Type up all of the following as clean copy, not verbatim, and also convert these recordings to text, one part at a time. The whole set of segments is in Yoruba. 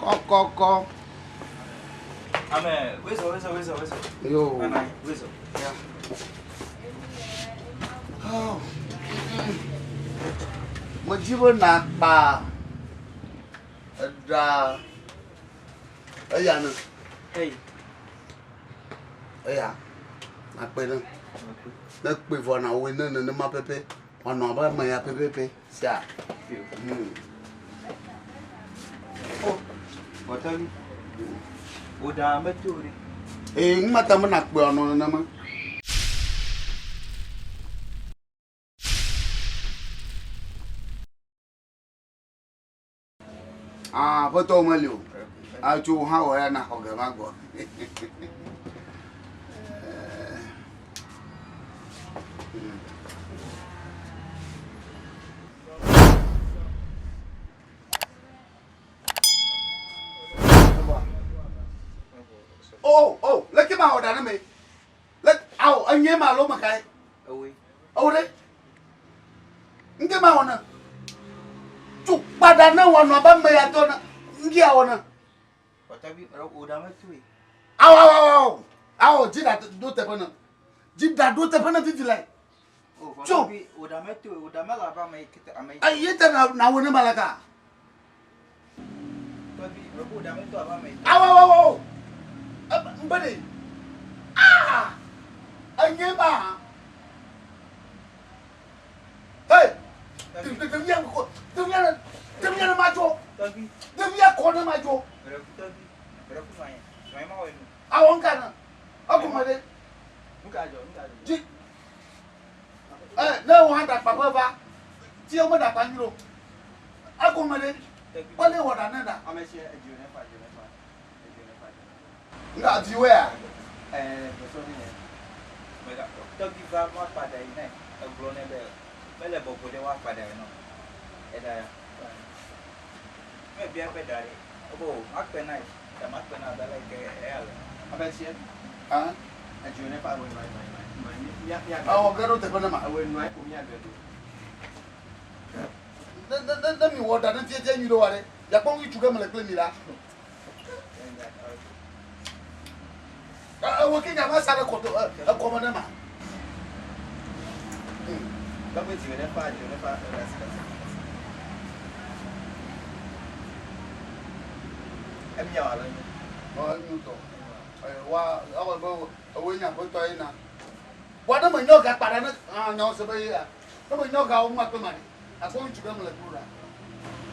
Oko. Ame, weso. Yo. Anai, weso. Yeah. Oh. Majibo na ba. Ada. Aya na. Hey. Aya. Na pe na. Na pe fo na we na ma pepe. Ona ba ma ya pepe. Sia. Oh. Watani. Udah metu ni. Ngmata mo na pe ono na ma. Foto malio. Achu hawa ya na hoga mago. Oh, let him out of me. Let out a name alone, Makai. Away. Oh, they get my honor. To Padana one about me, I don't know. Watabi, udah metu. Ow, did that do the penalty? Did that do the penalty delay? Oh, watabi, udah metu, udah malah apa mai kita amai. I eat now when Malaga. Watabi, udah metu apa mai. Ow, buddy. I gave her. Hey, the young macho. Tapi, The young corner macho. berapa main? Main mau ini. I won't get Aku made. Muka aja. No one that papa. Tio mo da panjuro. Aku made. Wale wada nenda. Amesi ejune fa. Nga diwe a. Beso ni ne. Mega. Tapi va mo pada ini. Eglo ne be. Mele bobo de wa pada no. Eda ya. Me bia pe dare. Obo, akpe nice. Da makpe na da like el. Amesi ejune fa we mai. Oh, garo te kona ma. Awe noi ko mi agado. Da mi woda na tie nyiro ware. Ya kwa wi tuga mele klemi la. Wo kenya ma sare ko to ko mo na ma. Ba ko ti ne fa em nhỏ lên. Nhu to. Wa awa bo we nya bo to ina. Wa da mo nyo ga para na nyo se be ya. Da mo nyo ga o ma to ma ni. Akwa wi tuga mele kura.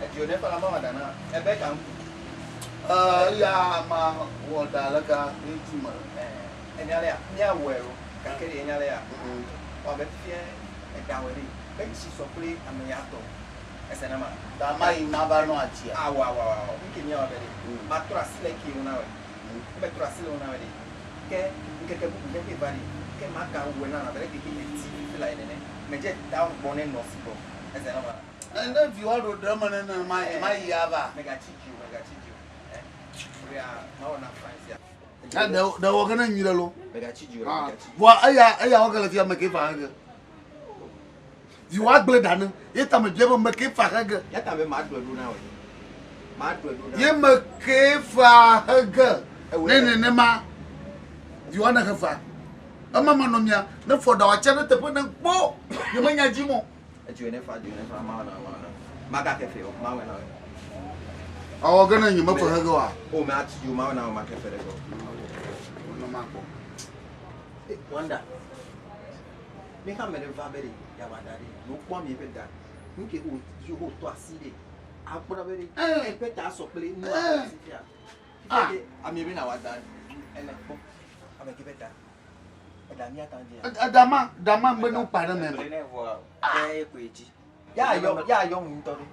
Ejune fa la ma dana. Ebe kan. Ya ma woda la ka ti ma. Enyale ya. Nya wero. Ka kere enyale ya. Wa be fie e da we ni. Be si so play amiyato. Esenama. Da mai na ba no achia. Wa. Nke nya wa be. Ma tura sile ki una we. Be tura sile una we. Ke bu ke bari. Ke ma ka we na be ke ti fila ene. Meje down bone no sibo. Esenama. And if you want to drama na my yaba. Mega chichu. We are now na France ya. And the organ nyira lo. Mega chichu. Wa aya organ fi make fa ga. You want blade dan. Ye ta me jebo make fa ga. Ya ta be ma do na we. Ma do na. Ye make fa ga. Ne ma. You want na fa. Ama manomia na for da wa chana te po na po. Ye manya jimo. Ejune fa ma na. Maga ke fe o ma we na. Awo gana nyi mafa ha ga wa. O ma ati you ma na ma ke fe re go. No ma ko. Wanda. Me ka me le va bere ya wadari. No kwa mi be da. Nke o ju ho to aside. Akpora bere. E pe ta so ple no aside. Ami be na wadari. Ele po. Ame ke be da. Adami atanje. Dama mbe no para me. Eh ko eji. Ya yo ntori.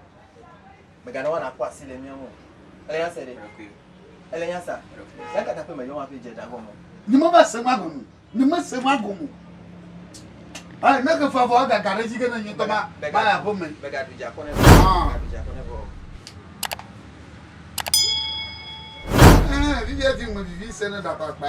Me ga na wana kwa sile mi omo. Ele ya sere. Ele ya sa. Ya ka ta pe me yo ma pe je da go mo. Ni mo ba se magumu. Ni mo se magumu. Ai na ka fa fo ga garage ga na nyi to ba ya bo me. Me ga du ja ko ne. Vivi a ti mo vivi se na da pa pa.